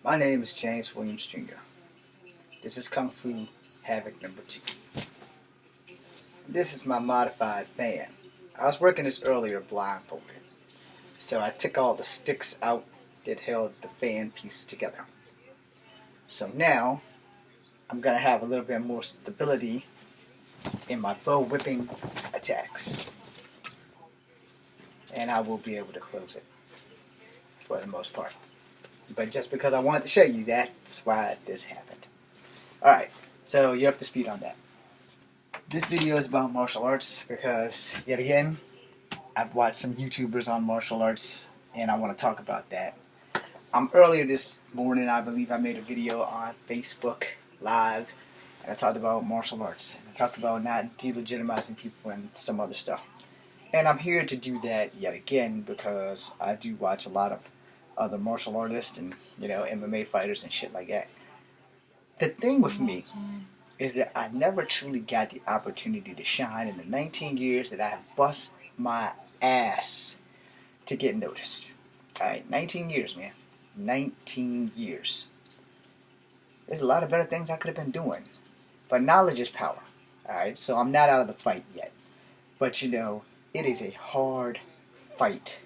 My name is James Williams Jr. This is Kung Fu Havoc number 2. This is my modified fan. I was working this earlier blindfolded, so I took all the sticks out that held the fan piece together. So now I'm going to have a little bit more stability in my bow whipping attacks, and I will be able to close it for the most part. But just because I wanted to show you, that's why this happened. Alright, so you're up to speed on that. This video is about martial arts because, yet again, I've watched some YouTubers on martial arts and I want to talk about that. Earlier this morning, I believe I made a video on Facebook Live and I talked about martial arts. And I talked about not delegitimizing people and some other stuff. And I'm here to do that yet again because I do watch a lot of other martial artists and, MMA fighters and shit like that. The thing with me is that I never truly got the opportunity to shine in the 19 years that I have bust my ass to get noticed. Alright, 19 years, man. 19 years. There's a lot of better things I could have been doing. But knowledge is power. Alright, so I'm not out of the fight yet. But it is a hard fight.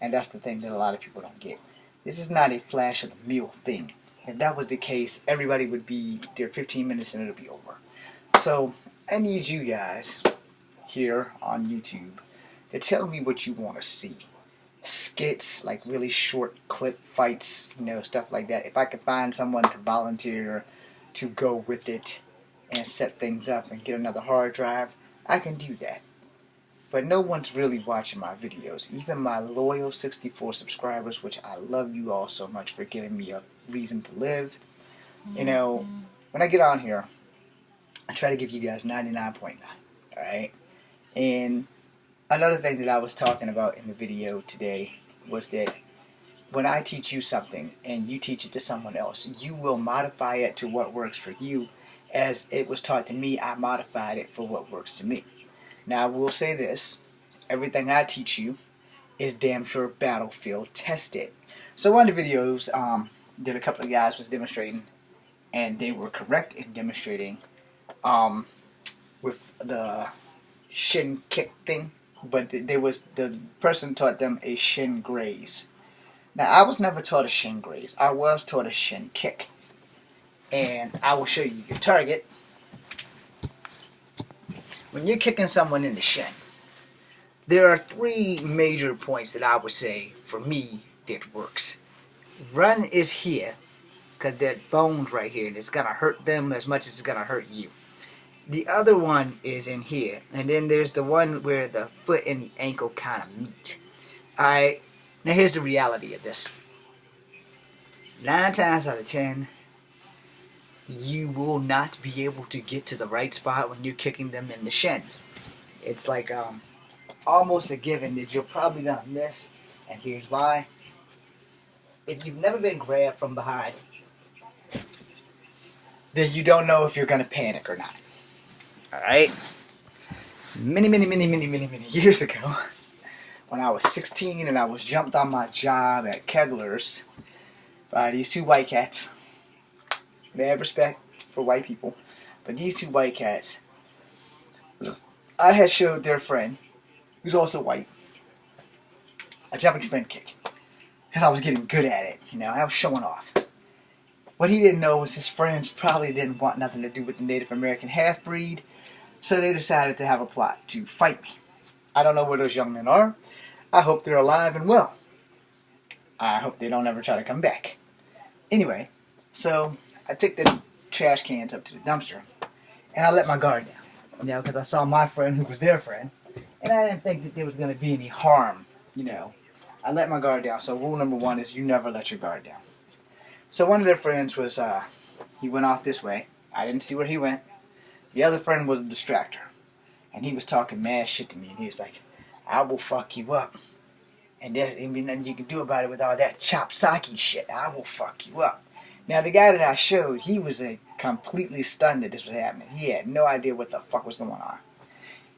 And that's the thing that a lot of people don't get. This is not a flash of the meal thing. If that was the case, everybody would be there 15 minutes and it'll be over. So I need you guys here on YouTube to tell me what you want to see. Skits, like really short clip fights, stuff like that. If I could find someone to volunteer to go with it and set things up and get another hard drive, I can do that. But no one's really watching my videos. Even my loyal 64 subscribers, which I love you all so much for giving me a reason to live. When I get on here, I try to give you guys 99.9. Alright? And another thing that I was talking about in the video today was that when I teach you something and you teach it to someone else, you will modify it to what works for you. As it was taught to me, I modified it for what works to me. Now, I will say this. Everything I teach you is damn sure battlefield tested. So one of the videos that a couple of guys was demonstrating, and they were correct in demonstrating with the shin kick thing, but the person taught them a shin graze. Now, I was never taught a shin graze. I was taught a shin kick. And I will show you your target. When you're kicking someone in the shin, there are 3 major points that I would say, for me, that works. Run is here, because that bone's right here, and it's going to hurt them as much as it's going to hurt you. The other one is in here, and then there's the one where the foot and the ankle kind of meet. Alright, now here's the reality of this. 9 times out of 10, you will not be able to get to the right spot when you're kicking them in the shin. It's like almost a given that you're probably going to miss, and here's why. If you've never been grabbed from behind, then you don't know if you're going to panic or not. Alright? Many years ago, when I was 16 and I was jumped on my job at Kegler's by these 2 white cats. They have respect for white people, but these 2 white cats, I had showed their friend, who's also white, a jumping spin kick, because I was getting good at it, and I was showing off. What he didn't know was his friends probably didn't want nothing to do with the Native American half-breed, so they decided to have a plot to fight me. I don't know where those young men are. I hope they're alive and well. I hope they don't ever try to come back. Anyway, so I took the trash cans up to the dumpster, and I let my guard down, because I saw my friend who was their friend, and I didn't think that there was going to be any harm, I let my guard down. So rule number 1 is you never let your guard down. So one of their friends was, he went off this way. I didn't see where he went. The other friend was a distractor, and he was talking mad shit to me, and he was like, I will fuck you up. And there ain't nothing you can do about it with all that chop sake shit. I will fuck you up. Now, the guy that I showed, he was completely stunned that this was happening. He had no idea what the fuck was going on.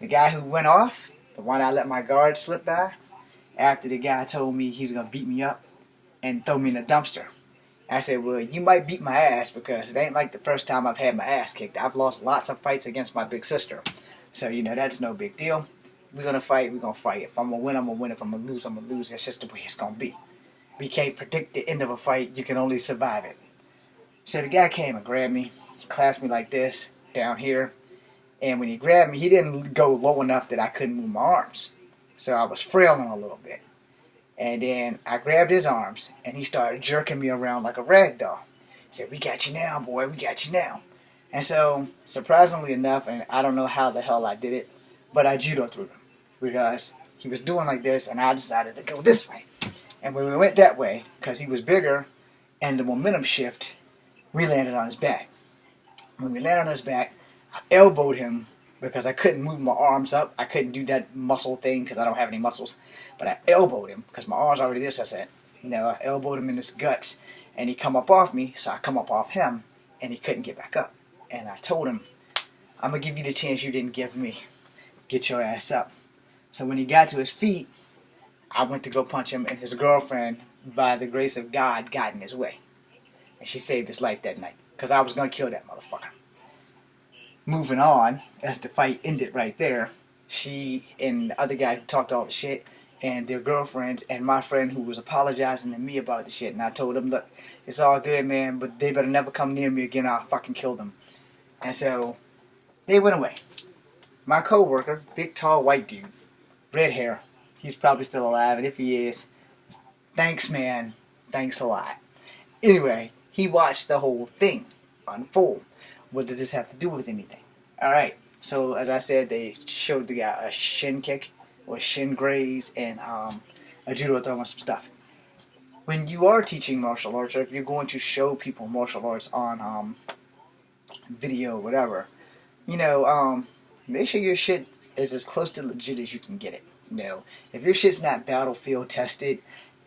The guy who went off, the one I let my guard slip by, after the guy told me he's going to beat me up and throw me in a dumpster, I said, well, you might beat my ass because it ain't like the first time I've had my ass kicked. I've lost lots of fights against my big sister. So, that's no big deal. We're going to fight, we're going to fight. If I'm going to win, I'm going to win. If I'm going to lose, I'm going to lose. That's just the way it's going to be. We can't predict the end of a fight. You can only survive it. So the guy came and grabbed me. He clasped me like this, down here. And when he grabbed me, he didn't go low enough that I couldn't move my arms. So I was frailing a little bit. And then I grabbed his arms, and he started jerking me around like a rag doll. He said, we got you now, boy, we got you now. And so, surprisingly enough, and I don't know how the hell I did it, but I judo threw him. Because he was doing like this, and I decided to go this way. And when we went that way, because he was bigger, and the momentum shift, we landed on his back. When we landed on his back, I elbowed him because I couldn't move my arms up. I couldn't do that muscle thing because I don't have any muscles. But I elbowed him because my arms already this. I said, I elbowed him in his guts. And he come up off me, so I come up off him, and he couldn't get back up. And I told him, I'm going to give you the chance you didn't give me. Get your ass up. So when he got to his feet, I went to go punch him, and his girlfriend, by the grace of God, got in his way. And she saved his life that night because I was going to kill that motherfucker. Moving on, as the fight ended right there, she and the other guy who talked all the shit, and their girlfriends, and my friend who was apologizing to me about the shit, and I told them, look, it's all good, man, but they better never come near me again or I'll fucking kill them. And so, they went away. My co-worker, big tall white dude, red hair, he's probably still alive, and if he is, thanks, man, thanks a lot. Anyway, he watched the whole thing unfold. What does this have to do with anything? Alright, so as I said, they showed the guy a shin kick, or shin graze, and a judo throw and some stuff. When you are teaching martial arts, or if you're going to show people martial arts on video, whatever, make sure your shit is as close to legit as you can get it. If your shit's not battlefield tested,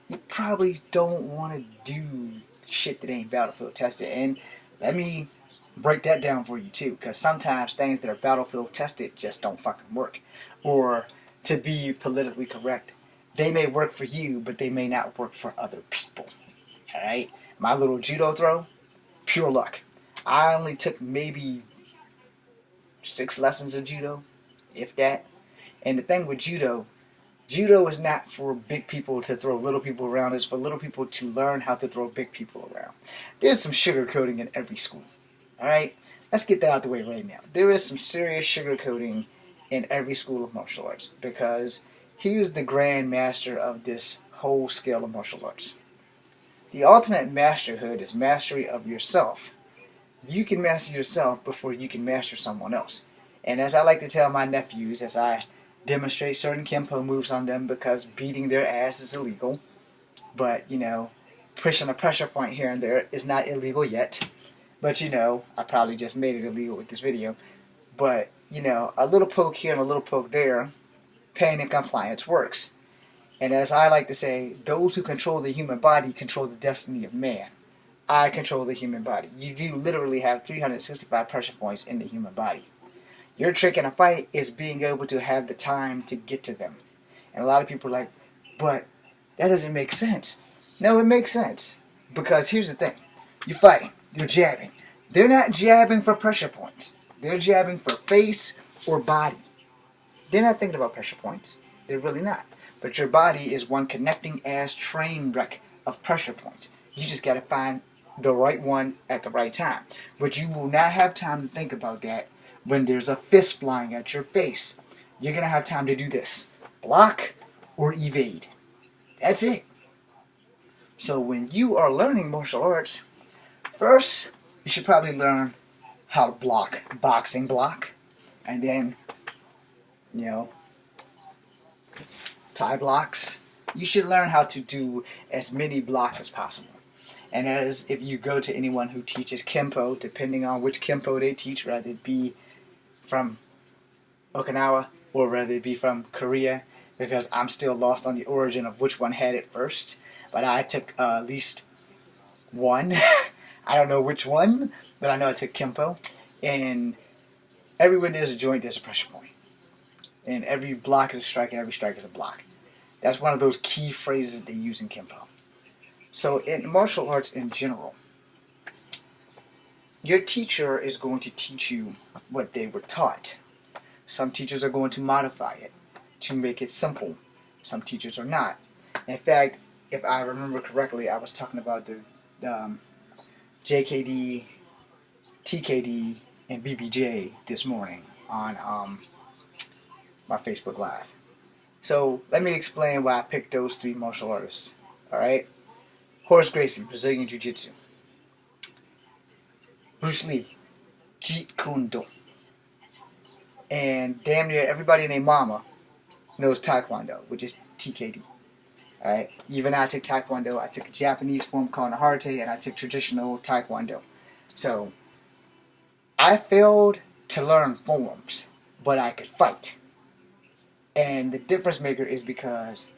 you probably don't want to do shit that ain't battlefield tested. And let me break that down for you too, because sometimes things that are battlefield tested just don't fucking work. Or, to be politically correct, they may work for you, but they may not work for other people. Alright? My little judo throw, pure luck. I only took maybe 6 lessons of judo, if that. And the thing with judo is not for big people to throw little people around. It's for little people to learn how to throw big people around. There's some sugarcoating in every school. Alright? Let's get that out the way right now. There is some serious sugarcoating in every school of martial arts, because here's the grand master of this whole scale of martial arts. The ultimate masterhood is mastery of yourself. You can master yourself before you can master someone else. And as I like to tell my nephews, as I demonstrate certain Kempo moves on them, because beating their ass is illegal, but, pushing a pressure point here and there is not illegal yet. But, I probably just made it illegal with this video. But, a little poke here and a little poke there, pain and compliance works. And as I like to say, those who control the human body control the destiny of man. I control the human body. You do literally have 365 pressure points in the human body. Your trick in a fight is being able to have the time to get to them. And a lot of people are like, but that doesn't make sense. No, it makes sense. Because here's the thing. You're fighting. You're jabbing. They're not jabbing for pressure points. They're jabbing for face or body. They're not thinking about pressure points. They're really not. But your body is one connecting ass train wreck of pressure points. You just got to find the right one at the right time. But you will not have time to think about that when there's a fist flying at your face. You're going to have time to do this. Block or evade. That's it. So when you are learning martial arts, first you should probably learn how to block, boxing block, and then, Thai blocks. You should learn how to do as many blocks as possible. And as if you go to anyone who teaches Kempo, depending on which Kempo they teach, whether it be from Okinawa or whether it be from Korea, because I'm still lost on the origin of which one had it first, but I took at least one. I don't know which one, but I know I took Kempo. And everywhere there's a joint, there's a pressure point. And every block is a strike, and every strike is a block. That's one of those key phrases they use in Kempo. So in martial arts in general, your teacher is going to teach you what they were taught. Some teachers are going to modify it to make it simple. Some teachers are not. In fact, if I remember correctly, I was talking about the JKD, TKD, and BBJ this morning on my Facebook Live. So let me explain why I picked those three martial artists. Alright? Horace Gracie, Brazilian Jiu-Jitsu. Bruce Lee, Jeet Kune Do. And damn near everybody named Mama knows Taekwondo, which is TKD. Alright? Even I took Taekwondo. I took a Japanese form called Naharte, and I took traditional Taekwondo. So, I failed to learn forms, but I could fight. And the difference maker is because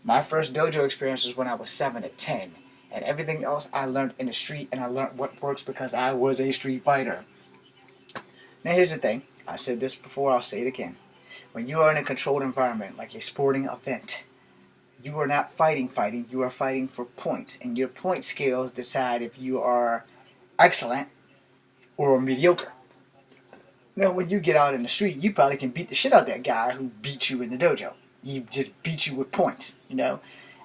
my first dojo experience was when I was 7 to 10. And everything else I learned in the street, and I learned what works because I was a street fighter. Now here's the thing. I said this before, I'll say it again. When you are in a controlled environment, like a sporting event, you are not fighting, you are fighting for points. And your point scales decide if you are excellent or mediocre. Now, when you get out in the street, you probably can beat the shit out of that guy who beat you in the dojo. He just beat you with points, you know?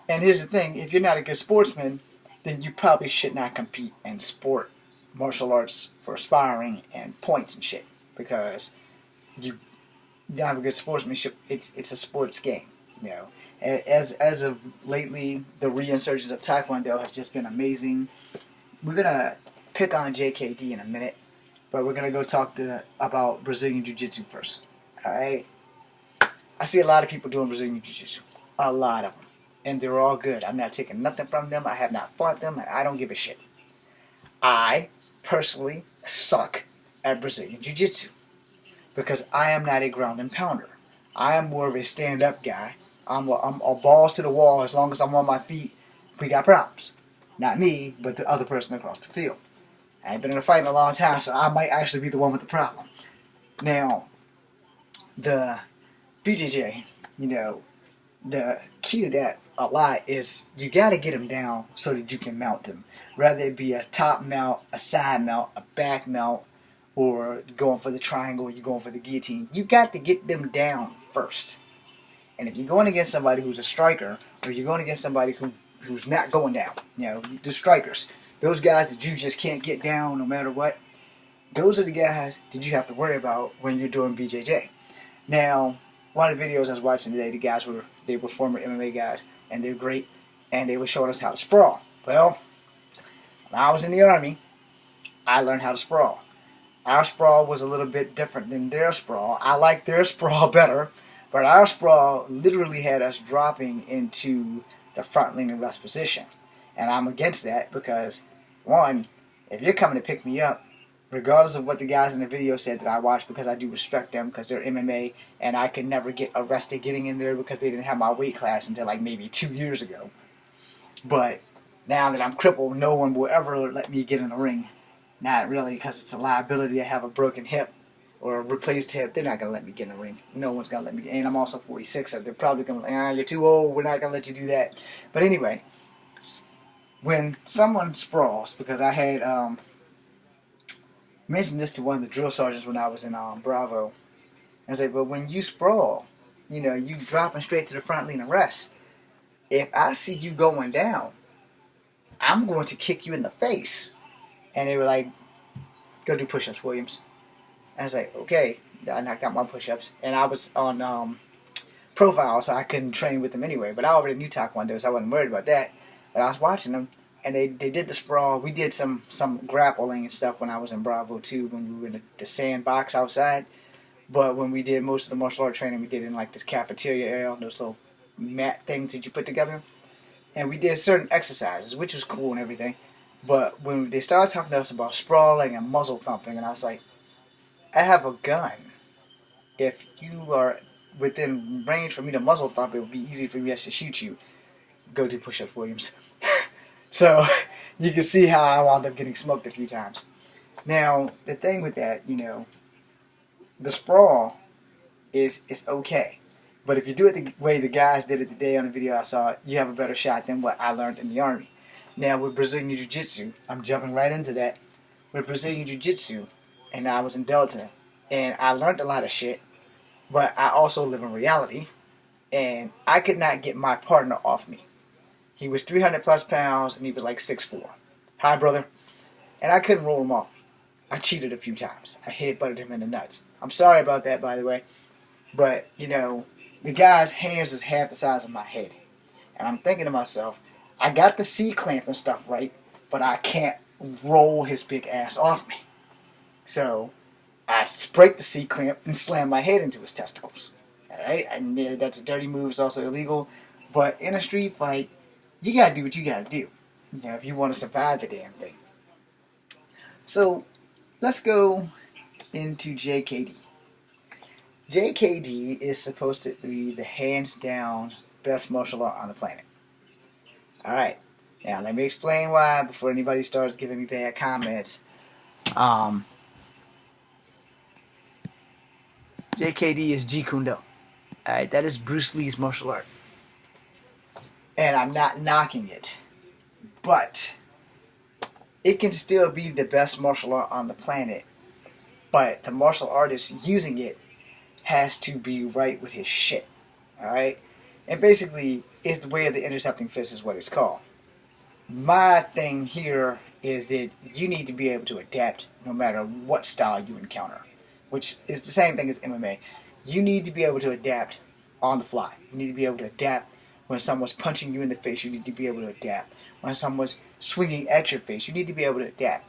And here's the thing, if you're not a good sportsman, then you probably should not compete in sport, martial arts for sparring and points and shit. Because you don't have a good sportsmanship, it's a sports game, you know? As of lately, the reinsurgence of Taekwondo has just been amazing. We're going to pick on JKD in a minute, but we're going to go talk about Brazilian Jiu-Jitsu first. Alright? I see a lot of people doing Brazilian Jiu-Jitsu. A lot of them. And they're all good. I'm not taking nothing from them. I have not fought them, and I don't give a shit. I, personally, suck at Brazilian Jiu-Jitsu. Because I am not a ground and pounder. I am more of a stand-up guy. I'm a balls to the wall. As long as I'm on my feet, we got problems. Not me, but the other person across the field. I ain't been in a fight in a long time, so I might actually be the one with the problem. Now, the BJJ, you know, the key to that a lot is you got to get them down so that you can mount them. Whether it be a top mount, a side mount, a back mount, or going for the triangle, or you're going for the guillotine. You got to get them down first. And if you're going against somebody who's a striker, or you're going against somebody who's not going down, you know, the strikers, those guys that you just can't get down no matter what, those are the guys that you have to worry about when you're doing BJJ. Now, one of the videos I was watching today, the guys were former MMA guys, and they're great, and they were showing us how to sprawl. Well, when I was in the Army, I learned how to sprawl. Our sprawl was a little bit different than their sprawl. I like their sprawl better, but our sprawl literally had us dropping into the front lean and rest position. And I'm against that because, one, if you're coming to pick me up, regardless of what the guys in the video said that I watched, because I do respect them because they're MMA, and I could never get arrested getting in there because they didn't have my weight class until like maybe 2 years ago. But now that I'm crippled, no one will ever let me get in the ring. Not really, because it's a liability to have a broken hip or a replaced hip. They're not going to let me get in the ring. No one's going to let me get in. And I'm also 46, so they're probably going to be like, you're too old, we're not going to let you do that. But anyway, when someone sprawls, because I had mentioned this to one of the drill sergeants when I was in Bravo, I said, but when you sprawl, you know, you dropping straight to the front lean and rest. If I see you going down, I'm going to kick you in the face. And they were like, go do push-ups, Williams. I was like, okay. I knocked out my push-ups. And I was on profile, so I couldn't train with them anyway. But I already knew Taekwondo, so I wasn't worried about that. But I was watching them, and they did the sprawl. We did some grappling and stuff when I was in Bravo, too, when we were in the sandbox outside. But when we did most of the martial art training, we did in like this cafeteria area, those little mat things that you put together. And we did certain exercises, which was cool and everything. But when they started talking to us about sprawling and muzzle thumping, and I was like, I have a gun. If you are within range for me to muzzle thump, it would be easy for me to shoot you. Go do push-ups, Williams. So, you can see how I wound up getting smoked a few times. Now, the thing with that, you know, the sprawl is okay. But if you do it the way the guys did it today on the video I saw, you have a better shot than what I learned in the Army. Now with Brazilian Jiu-Jitsu, I'm jumping right into that. With Brazilian Jiu-Jitsu, and I was in Delta, and I learned a lot of shit, but I also live in reality, and I could not get my partner off me. He was 300 plus pounds, and he was like 6'4". Hi, brother. And I couldn't roll him off. I cheated a few times. I headbutted him in the nuts. I'm sorry about that, by the way. But, you know, the guy's hands was half the size of my head. And I'm thinking to myself, I got the C-clamp and stuff right, but I can't roll his big ass off me. So I break the C-clamp and slam my head into his testicles. Alright? And that's a dirty move. It's also illegal. But in a street fight, you gotta do what you gotta do. You know, if you want to survive the damn thing. So let's go into JKD. JKD is supposed to be the hands down best martial art on the planet. Alright, now let me explain why before anybody starts giving me bad comments. JKD is Jeet Kune Do. Alright, that is Bruce Lee's martial art. And I'm not knocking it. But it can still be the best martial art on the planet. But the martial artist using it has to be right with his shit. Alright? And basically, it's the way of the intercepting fist is what it's called. My thing here is that you need to be able to adapt no matter what style you encounter. Which is the same thing as MMA. You need to be able to adapt on the fly. You need to be able to adapt when someone's punching you in the face. You need to be able to adapt. When someone's swinging at your face, you need to be able to adapt.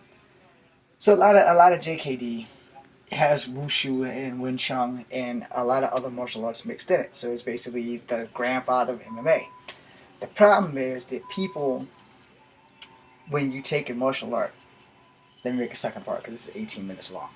So a lot of JKD has Wushu and Wing Chun and a lot of other martial arts mixed in it. So it's basically the grandfather of MMA. The problem is that people, when you take a martial art, let me make a second part because this is 18 minutes long.